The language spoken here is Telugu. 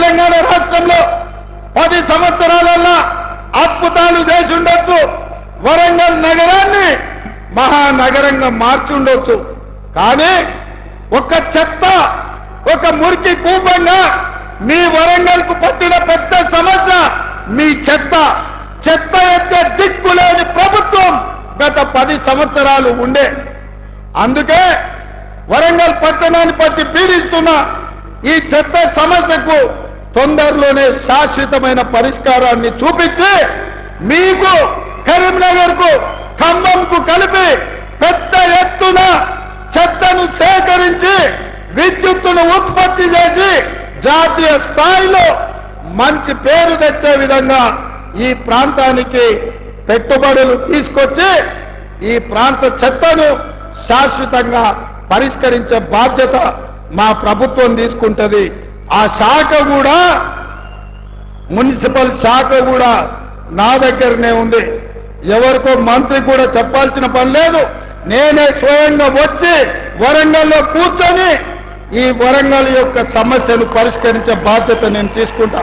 తెలంగాణ రాష్ట్రంలో 10 సంవత్సరాలలో అద్భుతాలు చేసి ఉండొచ్చు. వరంగల్ నగరాన్ని మహానగరంగా మార్చి ఉండొచ్చు. కానీ ఒక చెత్త, ఒక మురికి కూపంగా మీ వరంగల్ కు పట్టిన పెద్ద సమస్య మీ చెత్త. చెత్త ఎత్తే దిక్కులేని ప్రభుత్వం గత 10 సంవత్సరాలు ఉండే. అందుకే వరంగల్ పట్టణాన్ని పట్టి పీడిస్తున్న ఈ చెత్త సమస్యకు తొందరలోనే శాశ్వతమైన పరిష్కారాన్ని చూపించి మీకు కరీంనగర్ కు, ఖమ్మంకు కలిపి పెద్ద ఎత్తున చెత్తను సేకరించి విద్యుత్తును ఉత్పత్తి చేసి జాతీయ స్థాయిలో మంచి పేరు తెచ్చే విధంగా ఈ ప్రాంతానికి పెట్టుబడులు తీసుకొచ్చి ఈ ప్రాంత చెత్తను శాశ్వతంగా పరిష్కరించే బాధ్యత మా ప్రభుత్వం తీసుకుంటది. ఆ శాఖ కూడా, మున్సిపల్ శాఖ కూడా నా దగ్గరనే ఉంది. ఎవరికో మంత్రి కూడా చెప్పాల్సిన పని లేదు. నేనే స్వయంగా వచ్చి వరంగల్లో కూర్చొని ఈ వరంగల్ యొక్క సమస్యను పరిష్కరించే బాధ్యత నేను తీసుకుంటా.